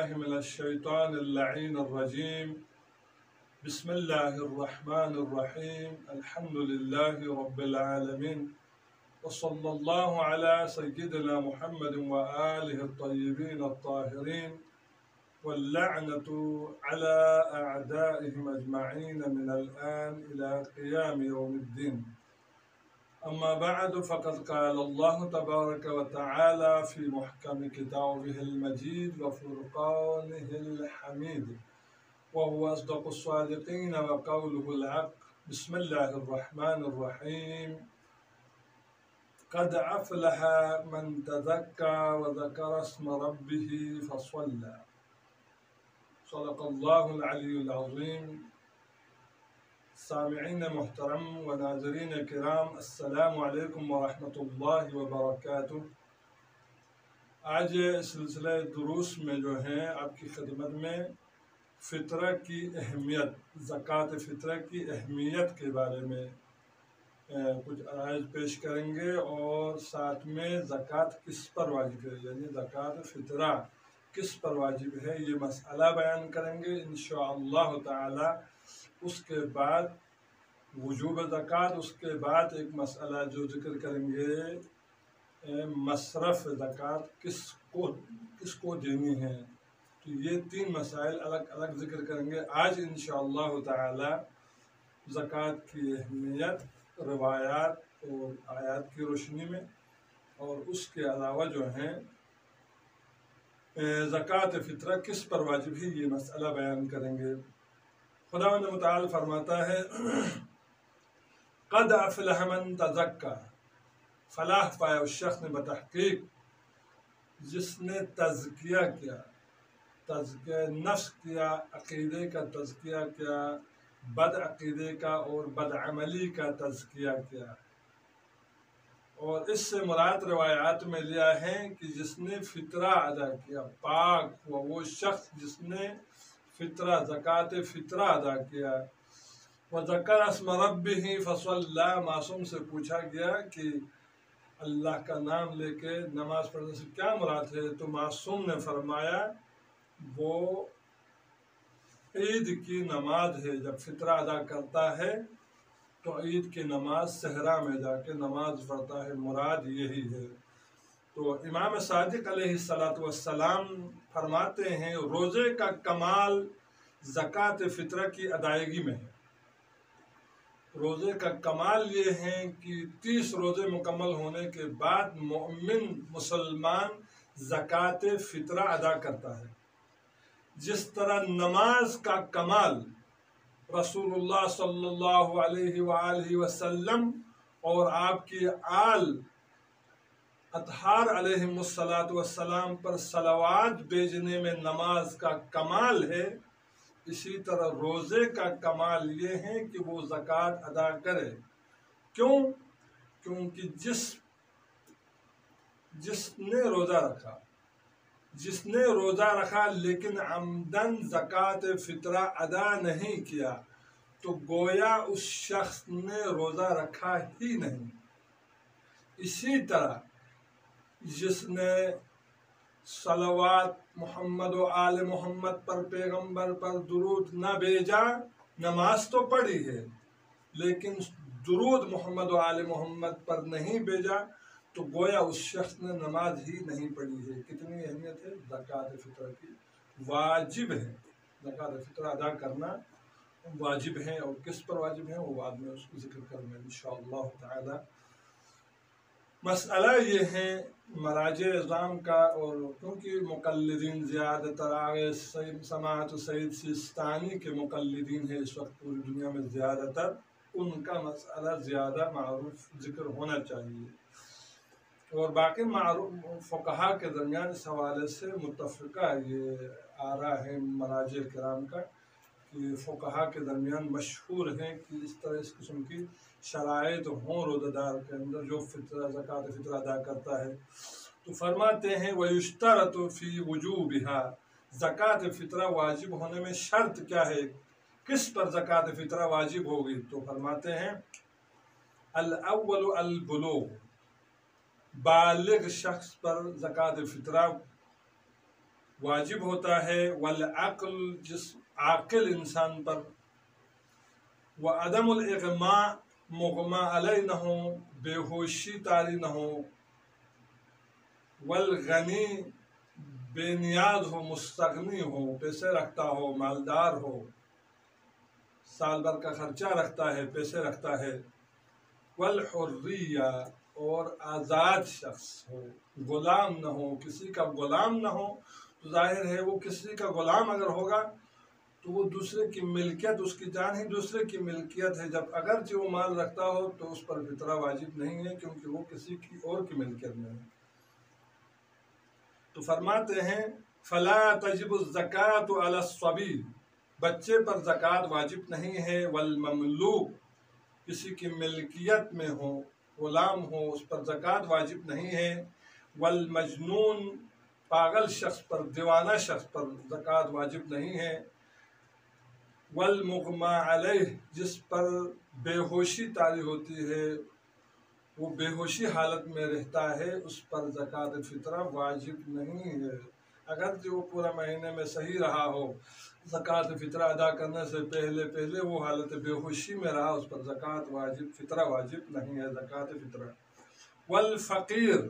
بالله من الشيطان اللعين الرجيم. بسم الله الرحمن الرحيم. الحمد لله رب العالمين، وصلى الله على سيدنا محمد وآله الطيبين الطاهرين، واللعنة على أعدائهم أجمعين من الآن إلى قيام يوم الدين. أما بعد، فقد قال الله تبارك وتعالى في محكم كتابه المجيد وفرقانه الحميد، وهو أصدق الصادقين وقوله الحق. بسم الله الرحمن الرحيم. قد أفلح من تزكى وذكر اسم ربه فصلى. صدق الله العلي العظيم. سامعین محترم و ناظرین کرام، السلام علیکم ورحمۃ اللہ وبرکاتہ۔ آج سلسلہ دروس میں جو ہیں آپ کی خدمت میں فطرہ کی اہمیت، زکوٰۃ فطرہ کی اہمیت کے بارے میں کچھ عرائض پیش کریں گے، اور ساتھ میں زکوٰۃ کس پر واجب ہے، یعنی زکوٰۃ فطرہ کس پر واجب ہے، یہ مسئلہ بیان کریں گے انشاءاللہ تعالی۔ اس کے بعد وجوب زکوٰۃ، اس کے بعد ایک مسئلہ جو ذکر کریں گے مصرف زکوٰۃ کس کو دینی ہے، تو یہ تین مسائل الگ الگ ذکر کریں گے آج انشاءاللہ تعالی۔ زکوٰۃ کی اہمیت روایات اور آیات کی روشنی میں، اور اس کے علاوہ جو ہیں زکوٰۃ فطرہ کس پر واجب ہے، یہ مسئلہ بیان کریں گے۔ خداوند متعال فرماتا ہے قد افلح من تزکا، فلاح پایا اس شخص نے بتحقیق جس نے تزکیہ کیا، تزکیہ نفس کیا، عقیدے کا تزکیہ کیا، بد عقیدے کا اور بد عملی کا تزکیہ کیا۔ اور اس سے مراد روایات میں لیا ہے کہ جس نے فطرہ ادا کیا، پاک ہوا وہ شخص جس نے فطرہ، زکوٰۃ فطرہ ادا کیا۔ وذکر اسم ربہ فصلی، معصوم سے پوچھا گیا کہ اللہ کا نام لے کے نماز پڑھنے سے کیا مراد ہے، تو معصوم نے فرمایا وہ عید کی نماز ہے، جب فطرہ ادا کرتا ہے تو عید کی نماز صحرا میں جا کے نماز پڑھتا ہے، مراد یہی ہے۔ تو امام صادق علیہ السلام فرماتے ہیں روزے کا کمال زکوٰۃ فطرہ کی ادائیگی میں ہے۔ روزے کا کمال یہ ہے کہ 30 روزے مکمل ہونے کے بعد مومن مسلمان زکوٰۃ فطرہ ادا کرتا ہے۔ جس طرح نماز کا کمال رسول اللہ صلی اللہ علیہ وآلہ وسلم اور آپ کی آل اطہار علیہم السلام پر صلوات بھیجنے میں نماز کا کمال ہے، اسی طرح روزے کا کمال یہ ہے کہ وہ زکوٰۃ ادا کرے۔ کیوں؟ کیونکہ جس نے روزہ رکھا لیکن عمدن زکوٰۃ فطرہ ادا نہیں کیا، تو گویا اس شخص نے روزہ رکھا ہی نہیں۔ اسی طرح جس نے صلوات محمد و آل محمد پر، پیغمبر پر درود نہ بھیجا، نماز تو پڑھی ہے لیکن درود محمد و آل محمد پر نہیں بھیجا، تو گویا اس شخص نے نماز ہی نہیں پڑھی ہے۔ کتنی اہمیت ہے زکوٰۃ فطرہ کی، واجب ہے زکوٰۃ فطرہ ادا کرنا، واجب ہے۔ اور کس پر واجب ہے وہ بعد میں اس کو ذکر کریں گے انشاءاللہ تعالی۔ مسئلہ یہ ہے مراجع اعظام کا، اور کیونکہ مقلدین زیادہ تر آگے سماحت سید سیستانی کے مقلدین ہیں اس وقت پوری دنیا میں زیادہ تر، ان کا مسئلہ زیادہ معروف ذکر ہونا چاہیے۔ اور باقی معروف فقہا کے درمیان اس حوالے سے متفقہ یہ آرا ہے مراجع کرام کا، کہ فقہا کے درمیان مشہور ہیں کہ اس طرح اس قسم کی شرائط ہوں روزہ دار کے اندر جو زکوٰۃ فطرہ ادا کرتا ہے۔ تو فرماتے ہیں وَيُشْتَرَطُ فِي وُجُوبِهَا، زکوٰۃ فطرہ واجب ہونے میں شرط کیا ہے، کس پر زکوٰۃ فطرہ واجب ہوگی، تو فرماتے ہیں الاول البلوغ، بالغ شخص پر زکوٰۃ فطرہ वाजिब होता है, वल अक्ल जिस आकिल इंसान पर, व अदमुल इग़मा मुग़मा अलैह न हो, बेहोशी तारी न हो, वल गनी बेनियाज हो, मुस्तगनी हो, पैसे रखता हो, मालदार हो, साल भर का खर्चा रखता है, पैसे रखता है, वल हुर्रिया और आज़ाद शख्स हो, गुलाम न हो, किसी का गुलाम न हो। तो जाहिर है वो किसी का गुलाम अगर होगा तो वो दूसरे की मिल्कियत, उसकी जान ही दूसरे की मिल्कियत है। जब अगर जो वो माल रखता हो तो उस पर फितरा वाजिब नहीं है, क्योंकि वो किसी की और की मिल्कियत में है। तो फरमाते हैं फला तजिबु ज़कात अला सबी, बच्चे पर ज़कात वाजिब नहीं है, वल ममलूक किसी की मिल्कियत में हो, गुलाम हो, उस पर ज़कात वाजिब नहीं है, वल मजनून पागल शख्स पर, दीवाना शख्स पर ज़कात वाजिब नहीं है, वल मुग़मा अलैह जिस पर बेहोशी तारी होती है, वो बेहोशी हालत में रहता है, उस पर ज़कात फ़ितरा वाजिब नहीं है। अगर जो पूरा महीने में सही रहा हो, ज़कात फ़ितरा अदा करने से पहले वो हालत बेहोशी में रहा, उस पर ज़कात वाजिब फ़ितरा वाजिब नहीं है, ज़कात फ़ितरा। वल फ़कीर,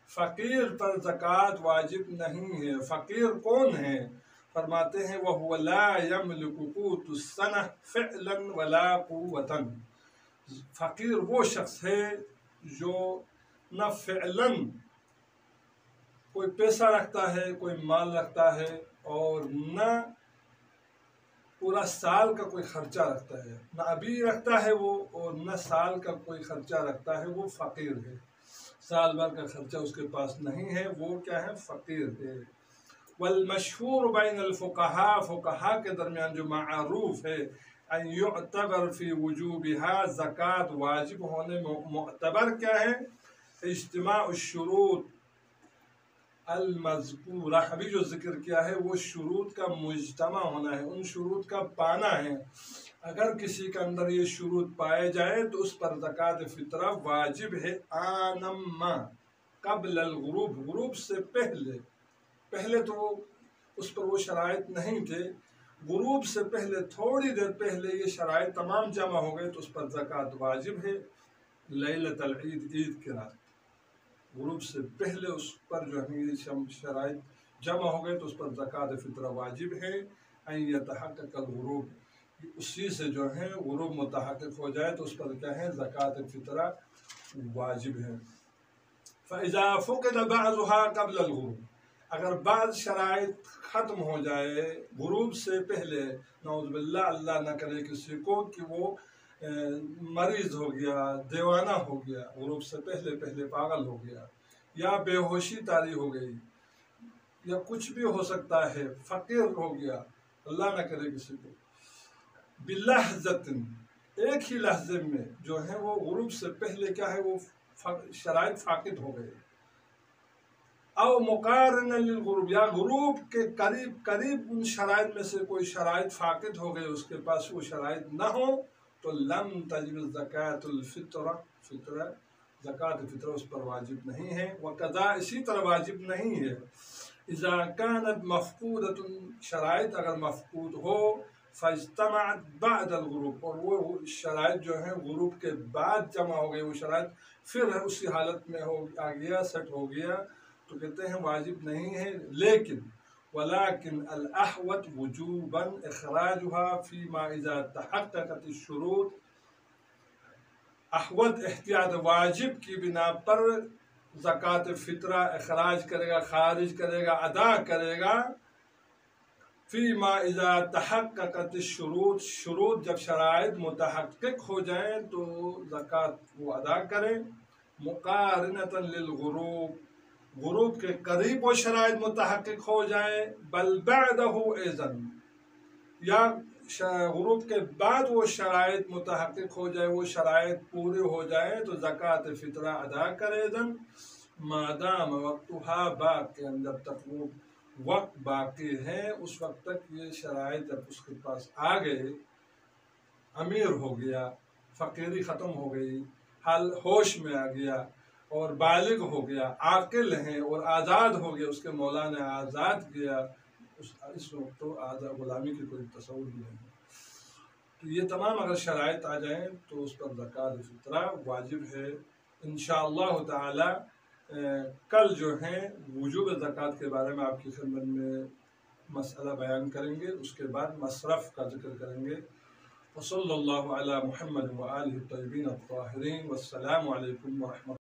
फ़कीर पर ज़कात वाजिब नहीं है। फ़कीर कौन है? फरमाते हैं वह ला यमलिकु क़ूतुस्सनह फ़िअलन वला क़ुव्वतन, फ़कीर वो शख्स है जो न फ़िअलन कोई पैसा रखता है, कोई माल रखता है, और न पूरा साल का कोई खर्चा रखता है, न अभी रखता है वो, और न साल का कोई खर्चा रखता है, वो फ़कीर है। साल भर का खर्चा उसके पास नहीं है, वो क्या है? फ़कीर है। वल मशहूर बैन अल फ़ुक़हा, फ़ुक़हा के दरमियान जो मारूफ है, अन युअतबर फ़ी वुजूबिहा, ज़कात वाजिब होने में मुअतबर क्या है? इज्तिमाउ शुरूत अल मज़कूरा, अभी जो जिक्र किया है वो शुरूत का मुज्तमा होना है, उन शुरूत का पाना है। अगर किसी के अंदर ये शुरूत पाए जाए तो उस पर ज़कात फ़ितरा वाजिब है। आनम्मा क़ब्ल अल गुरूब, गुरूब से पहले तो उस पर वो शराइत नहीं थे, गुरूब से पहले थोड़ी देर पहले ये शराइत तमाम जमा हो गए तो उस पर ज़कात वाजिब है। लैलतुल ईद, ईद की रात, गुरूब से पहले उस पर जो है शराइत जमा हो गए तो उस पर ज़कात फ़ितरा वाजिब है। यतहक़्क़क़ल गुरूब, उसी से जो है गुरूब मुतहक़्क़िक़ हो जाए तो उस पर क्या है? ज़कात फ़ितरा वाजिब है। फ़इज़ा फ़ुक़िद बअज़ुहा क़ब्ल अल गुरूब, अगर बाज़ शराइत ख़त्म हो जाए गुरूब से पहले, नऊज़ बिल्लाह, अल्लाह न करे किसी को कि वो मरीज़ हो गया, दीवाना हो गया, गुरूब से पहले पागल हो गया, या बेहोशी तारी हो गई, या कुछ भी हो सकता है, फ़कीर हो गया, अल्लाह न करे किसी को, बिलहज़तिन, एक ही लहज़े में जो है वो गुरूब से पहले क्या है? वो शराइत फ़ाक़िद हो गए। और मुक़ारिनन लिल गुरूब, या गुरूब के करीब उन शराइत में से कोई शराइत फ़ाक़िद हो गए, उसके पास वो शराइत न हो तो लम तजिब ज़कातुल फ़ितरा, ज़कात फ़ितरा उस पर वाजिब नहीं है। वक़ज़ा, इसी तरह वाजिब नहीं है, इज़ा कानत मफ़क़ूदतुन, शराइत अगर मफ़क़ूद हो, फ़ज्तमअत बअदल गुरूब, और वो शराइत जो है गुरूब के बाद जमा हो गई, वो शराइत फिर उसी हालत में आ गया, सेट हो गया, तो कहते हैं वाजिब नहीं है। लेकिन वलाकिन अल अहवत वुजूबन इखराजुहा फ़ीमा इज़ा तहक़्क़क़त शुरूत, अहवत एहतियात वाजिब की बिना पर ज़कात फ़ितरा इखराज करेगा, खारिज करेगा, अदा करेगा। फ़ीमा इज़ा तहक़्क़क़त शुरूत, शुरूत जब शराइत मुतहक़्क़िक़ हो जाए तो ज़कात वो अदा करें। मुक़ारिनतन लिल गुरूब, गुरूब के करीब वो शराइत मुतहक़्क़िक़ हो जाए, बल बअदहु ऐज़न, या गुरूब के बाद वो शराइत मुतहक़्क़िक़ हो जाए, वो शराइत पूरे हो जाए तो ज़कात फ़ितरा अदा करे। ऐज़न मादाम वक़्तुहा बाक़ियन, जब तक वो वक्त बाकी है उस वक्त तक ये शराइत जब उसके पास आ गए, अमीर हो गया, फ़कीरी ख़त्म हो गई, हाल होश में आ गया, اور بالغ ہو گیا، عاقل ہیں اور آزاد ہو گیا، اس کے مولا نے آزاد کیا، اس وقت تو غلامی کی کوئی تصور بھی نہیں۔ تو یہ تمام اگر شرائط آ جائیں تو اس پر زکوٰۃ فطرہ واجب ہے۔ انشاءاللہ تعالی کل جو ہیں وجوب زکوٰۃ کے بارے میں آپ کی خدمت میں مسئلہ بیان کریں گے، اس کے بعد مصرف کا ذکر کریں گے۔ وصلی اللہ علی محمد وآلہ الطیبین الطاہرین، والسلام علیکم ورحمۃ اللہ۔